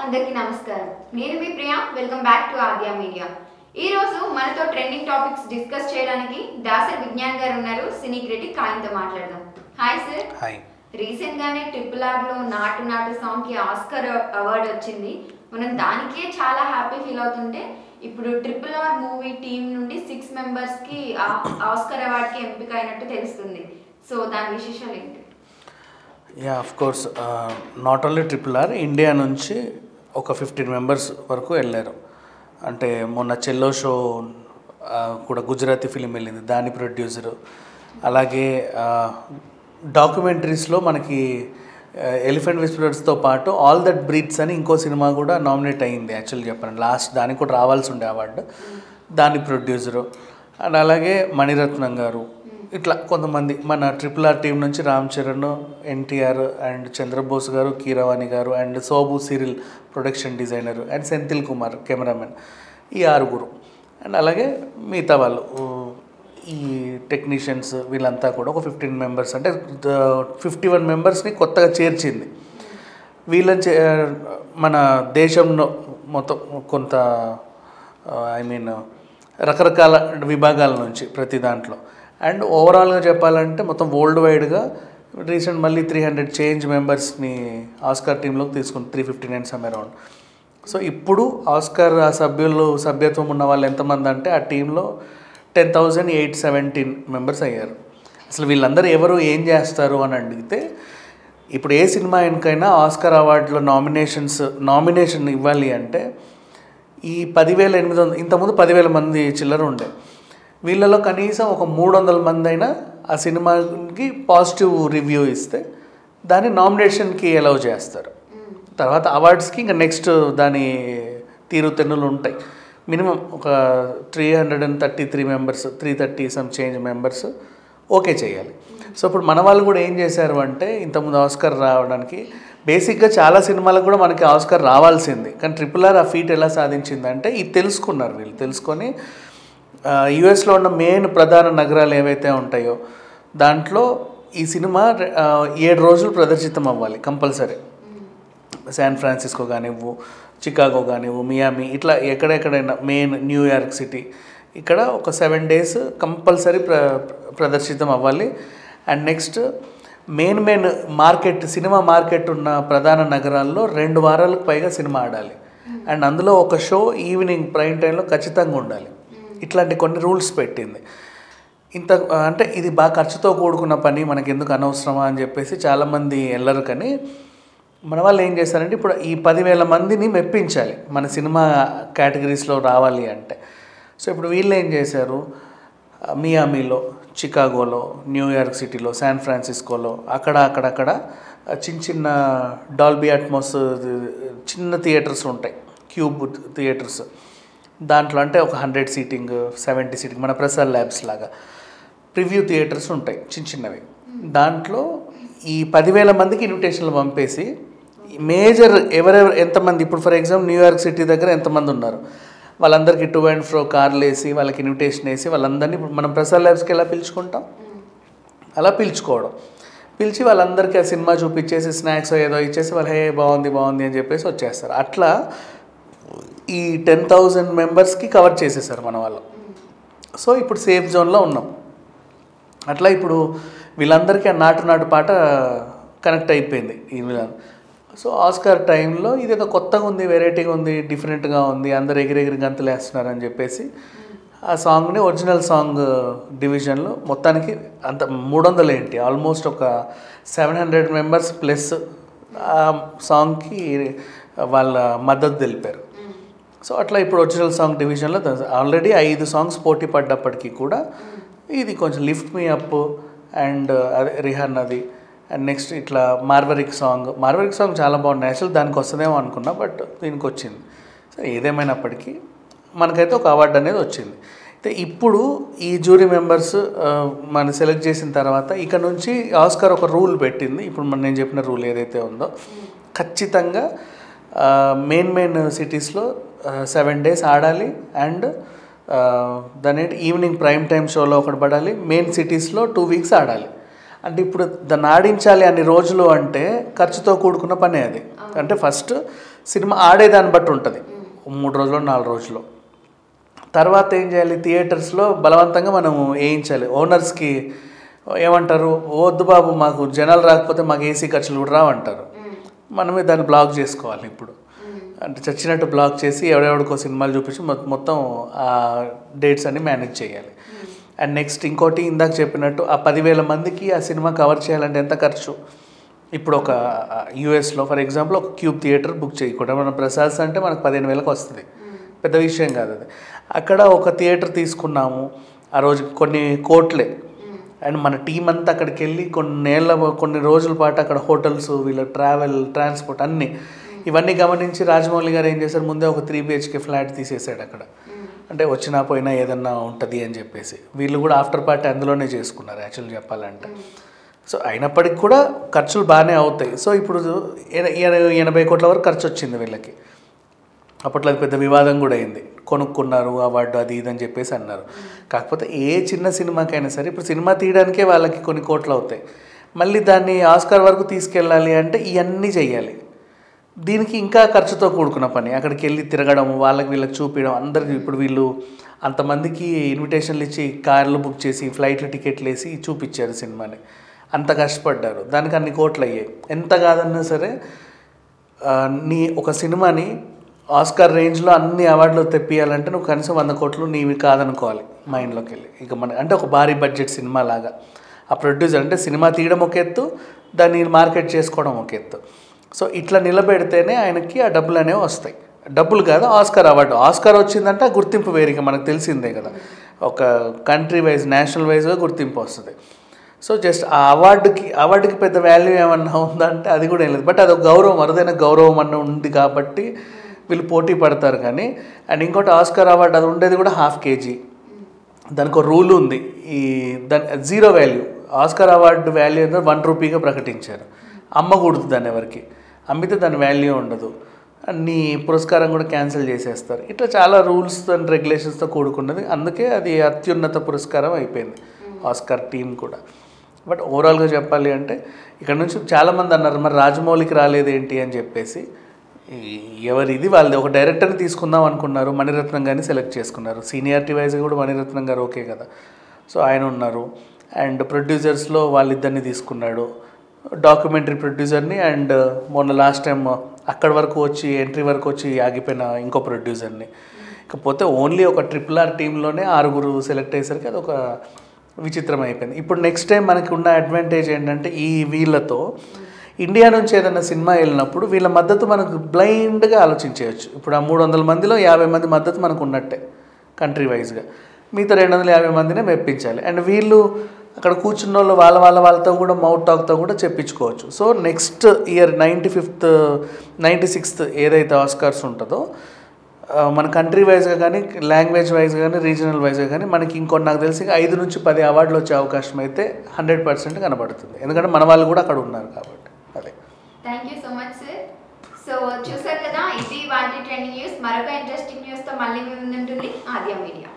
అందరికీ నమస్కారం. నేను మీ Priya. Welcome back to Aadya media. ఈ రోజు మనతో ట్రెండింగ్ టాపిక్స్ డిస్కస్ చేయడానికి దాసరి విజ్ఞాన్ గారు ఉన్నారు. సినీ క్రిటిక్, ఆయనతో మాట్లాడదాం. Hi sir. హాయ్. రీసెంట్ గానే RRR లో నాటు నాటు సాంగ్ కి ఆస్కర్ అవార్డు వచ్చింది. మనం దానికే చాలా హ్యాపీ ఫీల్ అవుతుంటే ఇప్పుడు RRR మూవీ టీమ్ నుండి 6 మెంబర్స్ కి ఆస్కర్ అవార్డ్ కి ఎంపిక అయినట్టు తెలుస్తుంది. సో దాని విశేషాలు ఏంటి? Of course not only RRR, India నుంచి ఒక 15 మెంబర్స్ వరకు వెళ్ళారు. అంటే మొన్న చెల్లో షో కూడా గుజరాతీ ఫిలిం వెళ్ళింది, దాని ప్రొడ్యూసరు. అలాగే డాక్యుమెంటరీస్లో మనకి ఎలిఫెంట్ విస్పరర్స్తో పాటు ఆల్ దట్ బ్రీత్స్ అని ఇంకో సినిమా కూడా నామినేట్ అయ్యింది. యాక్చువల్గా చెప్పండి, లాస్ట్ దానికి కూడా రావాల్సి ఉండే అవార్డు, దాని ప్రొడ్యూసరు. అండ్ అలాగే మణిరత్నం గారు, ఇట్లా కొంతమంది మన RRR టీం నుంచి Ram Charan, NTR and Chandrabose garu, Keeravani garu and Sabu Cyril production designer and Senthil Kumar cameraman, ఈ 6 అండ్ అలాగే మిగతా వాళ్ళు ఈ టెక్నీషియన్స్, వీళ్ళంతా కూడా ఒక 15 మెంబర్స్, అంటే 51 మెంబర్స్ని కొత్తగా చేర్చింది. వీళ్ళని మన దేశంలో మొత్తం కొంత రకరకాల విభాగాల నుంచి ప్రతి దాంట్లో, అండ్ ఓవరాల్గా చెప్పాలంటే మొత్తం వరల్డ్ వైడ్గా రీసెంట్ మళ్ళీ 300 చేంజ్ మెంబర్స్ని ఆస్కార్ టీంలోకి తీసుకుంది, 359 సమ్ అరౌండ్. సో ఇప్పుడు ఆస్కార్ సభ్యత్వం ఉన్న వాళ్ళు ఎంతమంది అంటే ఆ టీంలో 10,817 మెంబర్స్ అయ్యారు. అసలు వీళ్ళందరూ ఎవరు, ఏం చేస్తారు అని అడిగితే, ఇప్పుడు ఏ సినిమా ఎన్నికైనా ఆస్కార్ అవార్డులో నామినేషన్ ఇవ్వాలి అంటే ఈ 10,800, ఇంతకుముందు 10,000 మంది చిల్లర ఉండే, వీళ్ళలో కనీసం ఒక 300 మంది అయినా ఆ సినిమాకి పాజిటివ్ రివ్యూ ఇస్తే దాన్ని నామినేషన్కి అలౌ చేస్తారు. తర్వాత అవార్డ్స్కి ఇంకా నెక్స్ట్ దాని తీరుతెన్నులు ఉంటాయి. మినిమం ఒక 333 members, 330 some change members okay చేయాలి. సో ఇప్పుడు మన వాళ్ళు కూడా ఏం చేశారు అంటే, ఇంతకుముందు ఆస్కార్ రావడానికి బేసిక్గా చాలా సినిమాలకు కూడా మనకి ఆస్కార్ రావాల్సింది, కానీ RRR ఆ ఫీట్ ఎలా సాధించిందంటే ఇది తెలుసుకున్నారు. వీళ్ళు తెలుసుకొని యుఎస్లో ఉన్న మెయిన్ ప్రధాన నగరాలు ఏవైతే ఉంటాయో దాంట్లో ఈ సినిమా 7 రోజులు ప్రదర్శితం అవ్వాలి కంపల్సరీ. శాన్ ఫ్రాన్సిస్కో కానివ్వు, చికాగో కానివ్వు, మియామి, ఇట్లా ఎక్కడెక్కడైనా మెయిన్ న్యూయార్క్ సిటీ, ఇక్కడ ఒక 7 days కంపల్సరీ ప్రదర్శితం అవ్వాలి. And next main market, cinema market ఉన్న ప్రధాన నగరాల్లో 2 వారాలకు పైగా సినిమా ఆడాలి. అండ్ అందులో ఒక షో ఈవినింగ్ ప్రైమ్ టైంలో ఖచ్చితంగా ఉండాలి. ఇట్లాంటి కొన్ని రూల్స్ పెట్టింది. అంటే ఇది బాగా ఖర్చుతో కూడుకున్న పని, మనకి ఎందుకు అనవసరమా అని చెప్పేసి చాలామంది వెళ్ళరు. కానీ మన వాళ్ళు ఏం చేస్తారంటే, ఇప్పుడు ఈ 10,000 మందిని మెప్పించాలి మన సినిమా కేటగిరీస్లో రావాలి అంటే. సో ఇప్పుడు వీళ్ళు ఏం చేశారు, మియామిలో, చికాగోలో, న్యూయార్క్ సిటీలో, శాన్ ఫ్రాన్సిస్కోలో అక్కడక్కడ చిన్న డాల్బీ అట్మాస్ చిన్న థియేటర్స్ ఉంటాయి, క్యూబ్ థియేటర్స్. దాంట్లో అంటే ఒక 100 సీటింగ్, 70 సీటింగ్, మన ప్రసాద్ ల్యాబ్స్ లాగా ప్రివ్యూ థియేటర్స్ ఉంటాయి చిన్నవి. దాంట్లో ఈ 10,000 మందికి ఇన్విటేషన్లు పంపేసి మేజర్ ఎవరెవరు ఎంతమంది, ఇప్పుడు ఫర్ ఎగ్జాంపుల్ న్యూయార్క్ సిటీ దగ్గర ఎంతమంది ఉన్నారు వాళ్ళందరికీ టు అండ్ ఫ్రో కార్లు వేసి వాళ్ళకి ఇన్విటేషన్ వేసి వాళ్ళందరినీ ఇప్పుడు మనం ప్రసాద్ ల్యాబ్స్కి ఎలా పిలుచుకుంటాం అలా పిలుచుకోవడం, పిలిచి వాళ్ళందరికీ ఆ సినిమా చూపించేసి స్నాక్స్ ఏదో ఇచ్చేసి వాళ్ళు హే బాగుంది అని చెప్పేసి వచ్చేస్తారు. అట్లా ఈ 10,000 మెంబర్స్కి కవర్ చేసేసారు మన వాళ్ళు. సో ఇప్పుడు సేఫ్ జోన్లో ఉన్నాం. అట్లా ఇప్పుడు వీళ్ళందరికీ ఆ నాటు పాట కనెక్ట్ అయిపోయింది ఈ విధానం. సో ఆస్కార్ టైంలో ఇది ఒక కొత్తగా ఉంది, వెరైటీగా ఉంది, డిఫరెంట్గా ఉంది, అందరు ఎగిరెగిరి గంతులు వేస్తున్నారు అని చెప్పేసి ఆ సాంగ్ని ఒరిజినల్ సాంగ్ డివిజన్లో మొత్తానికి అంత 300 ఏంటి, ఆల్మోస్ట్ ఒక 700 మెంబర్స్ ప్లస్ ఆ సాంగ్కి వాళ్ళ మద్దతు తెలిపారు. సో అట్లా ఇప్పుడు ఒరిజినల్ సాంగ్ డివిజన్లో ఆల్రెడీ 5 సాంగ్స్ పోటీ పడ్డప్పటికీ కూడా ఇది కొంచెం లిఫ్ట్ మీ అప్ అండ్ అదే రిహాన్నది, అండ్ నెక్స్ట్ ఇట్లా మార్వరిక్ సాంగ్ చాలా బాగున్నాయి. యాక్చువల్ దానికి వస్తుందేమో అనుకున్నా, బట్ దీనికి వచ్చింది. సో ఏదేమైనప్పటికీ మనకైతే ఒక అవార్డు అనేది వచ్చింది. అయితే ఇప్పుడు ఈ జ్యూరీ మెంబర్స్ మనం సెలెక్ట్ చేసిన తర్వాత ఇక నుంచి ఆస్కార్ ఒక రూల్ పెట్టింది. ఇప్పుడు నేను చెప్పిన రూల్ ఏదైతే ఉందో ఖచ్చితంగా మెయిన్ సిటీస్లో 7 days ఆడాలి. అండ్ దాని ఈవినింగ్ ప్రైమ్ టైం షోలో ఒకటి పడాలి. మెయిన్ సిటీస్లో 2 weeks ఆడాలి. అంటే ఇప్పుడు దాన్ని ఆడించాలి అన్ని రోజులు అంటే ఖర్చుతో కూడుకున్న పని అది. అంటే ఫస్ట్ సినిమా ఆడేదాన్ని బట్టి ఉంటుంది, 3 రోజులు 4 రోజులు. తర్వాత ఏం చేయాలి, థియేటర్స్లో బలవంతంగా మనం వేయించాలి. ఓనర్స్కి ఏమంటారు, వద్దు బాబు మాకు జనాలు రాకపోతే మాకు ఏసీ ఖర్చులు కూడా రావంటారు. మనమే దాన్ని బ్లాక్ చేసుకోవాలి. ఇప్పుడు అంటే చచ్చినట్టు బ్లాక్ చేసి ఎవడెవడికో సినిమాలు చూపించి మొత్తం ఆ డేట్స్ అన్ని మేనేజ్ చేయాలి. అండ్ నెక్స్ట్ ఇంకోటి ఇందాక చెప్పినట్టు ఆ 10,000 మందికి ఆ సినిమా కవర్ చేయాలంటే ఎంత ఖర్చు. ఇప్పుడు ఒక యూఎస్లో ఫర్ ఎగ్జాంపుల్ ఒక క్యూబ్ థియేటర్ బుక్ చేయకుండా మన ప్రసాద్స్ అంటే మనకు 15,000కి వస్తుంది, పెద్ద విషయం కాదు అది. అక్కడ ఒక థియేటర్ తీసుకున్నాము, ఆ రోజు కొన్ని కోట్లే. అండ్ మన టీం అంతా అక్కడికి వెళ్ళి కొన్ని రోజుల పాటు అక్కడ హోటల్స్, వీళ్ళ ట్రావెల్, ట్రాన్స్పోర్ట్ అన్నీ ఇవన్నీ గమనించి రాజమౌళి గారు ఏం చేశారు, ముందే ఒక 3 BHK ఫ్లాట్ తీసేసాడు అక్కడ. అంటే వచ్చినా పోయినా ఏదన్నా ఉంటుంది అని చెప్పేసి వీళ్ళు కూడా ఆఫ్టర్ పార్టీ అందులోనే చేసుకున్నారు యాక్చువల్లీ చెప్పాలంటే. సో అయినప్పటికి కూడా ఖర్చులు బాగానే అవుతాయి. సో ఇప్పుడు 80 కోట్ల వరకు ఖర్చు వచ్చింది వీళ్ళకి. అప్పట్లో అది పెద్ద వివాదం కూడా అయింది, కొనుక్కున్నారు అవార్డు అది ఇది అని చెప్పేసి అన్నారు. కాకపోతే ఏ చిన్న సినిమాకైనా సరే ఇప్పుడు సినిమా తీయడానికే వాళ్ళకి కొన్ని కోట్లు అవుతాయి, మళ్ళీ దాన్ని ఆస్కార్ వరకు తీసుకెళ్ళాలి అంటే ఇవన్నీ చెయ్యాలి. దీనికి ఇంకా ఖర్చుతో కూడుకున్న పని. అక్కడికి వెళ్ళి తిరగడం, వాళ్ళకి వీళ్ళకి చూపించడం, అందరికి ఇప్పుడు వీళ్ళు అంతమందికి ఇన్విటేషన్లు ఇచ్చి కార్లు బుక్ చేసి ఫ్లైట్లు టికెట్లు వేసి చూపించారు సినిమాని, అంత కష్టపడ్డారు, దానికి అన్ని కోట్లు అయ్యాయి. ఎంత కాదన్నా సరే నీ ఒక సినిమాని ఆస్కార్ రేంజ్లో అన్ని అవార్డులు తెప్పియాలంటే నువ్వు కనీసం 100 కోట్లు నీవి కాదనుకోవాలి మైండ్లోకి వెళ్ళి. ఇక అంటే ఒక భారీ బడ్జెట్ సినిమా లాగా ఆ ప్రొడ్యూసర్ అంటే సినిమా తీయడం ఒక ఎత్తు, దాన్ని మార్కెట్ చేసుకోవడం ఒక ఎత్తు. సో ఇట్లా నిలబెడితేనే ఆయనకి ఆ డబ్బులు అనేవి వస్తాయి. డబ్బులు కాదు, ఆస్కార్ అవార్డు. ఆస్కార్ వచ్చిందంటే ఆ గుర్తింపు వేరుగా మనకు తెలిసిందే కదా, ఒక కంట్రీ వైజ్ నేషనల్ వైజ్గా గుర్తింపు వస్తుంది. సో జస్ట్ ఆ అవార్డుకి పెద్ద వాల్యూ ఏమన్నా ఉందంటే అది కూడా ఏం లేదు. బట్ అదొక గౌరవం, అరుదైన గౌరవం అన్న ఉంది కాబట్టి వీళ్ళు పోటీ పడతారు. కానీ అండ్ ఇంకోటి ఆస్కార్ అవార్డు అది ఉండేది కూడా ½ kg, దానికి ఒక రూల్ ఉంది. దాని 0 వాల్యూ. ఆస్కార్ అవార్డు వాల్యూ అనేది 1 రూపీగా ప్రకటించారు. అమ్మకూడదు దాన్ని, ఎవరికి అమ్మితే దాని వాల్యూ ఉండదు, అన్ని పురస్కారం కూడా క్యాన్సిల్ చేసేస్తారు. ఇట్లా చాలా రూల్స్ అండ్ రెగ్యులేషన్స్తో కూడుకున్నది. అందుకే అది అత్యున్నత పురస్కారం అయిపోయింది ఆస్కార్ టీం కూడా. బట్ ఓవరాల్గా చెప్పాలి అంటే ఇక్కడ నుంచి చాలామంది అన్నారు మరి రాజమౌళికి రాలేదేంటి అని చెప్పేసి. ఎవరిది వాళ్ళది. ఒక డైరెక్టర్ని తీసుకుందాం అనుకున్నారు, మణిరత్నం గారిని సెలెక్ట్ చేసుకున్నారు. సీనియారిటీ వైజ్గా కూడా మణిరత్నం గారు ఓకే కదా, సో ఆయన ఉన్నారు. అండ్ ప్రొడ్యూసర్స్లో వాళ్ళిద్దరిని తీసుకున్నాడు, డాక్యుమెంటరీ ప్రొడ్యూసర్ని అండ్ మొన్న లాస్ట్ టైం అక్కడి వరకు వచ్చి ఎంట్రీ వరకు వచ్చి ఆగిపోయిన ఇంకో ప్రొడ్యూసర్ని. ఇకపోతే ఓన్లీ ఒక RRR టీంలోనే 6 సెలెక్ట్ అయ్యేసరికి అది ఒక విచిత్రం అయిపోయింది. ఇప్పుడు నెక్స్ట్ టైం మనకి ఉన్న అడ్వాంటేజ్ ఏంటంటే ఈ వీళ్ళతో ఇండియా నుంచి ఏదైనా సినిమా వెళ్ళినప్పుడు వీళ్ళ మద్దతు మనకు బ్లైండ్గా ఆలోచించేయచ్చు. ఇప్పుడు ఆ 300 మందిలో 50 మంది మద్దతు మనకు ఉన్నట్టే కంట్రీ వైజ్గా, మిగతా 250 మందినే మెప్పించాలి. అండ్ వీళ్ళు అక్కడ కూర్చున్న వాళ్ళు వాళ్ళతో కూడా మౌత్ టాక్తో కూడా చెప్పించుకోవచ్చు. సో నెక్స్ట్ ఇయర్ 96th ఏదైతే ఆస్కార్స్ ఉంటుందో మన కంట్రీ వైజ్గా కానీ లాంగ్వేజ్ వైజ్గా కానీ రీజనల్ వైజ్గా కానీ మనకి ఇంకొన్ని నాకు తెలిసి 5 నుంచి 10 అవార్డులు వచ్చే అవకాశం అయితే 100% కనబడుతుంది. ఎందుకంటే మన వాళ్ళు కూడా అక్కడ ఉన్నారు కాబట్టి. అదే. Thank you so much sir. So చూసారు కదా, ఇది వాటి ట్రెండింగ్ న్యూస్. మరొక ఇంట్రెస్టింగ్ న్యూస్తో మళ్ళీ మీ ముందు ఉంటుంది ఆద్య మీడియా.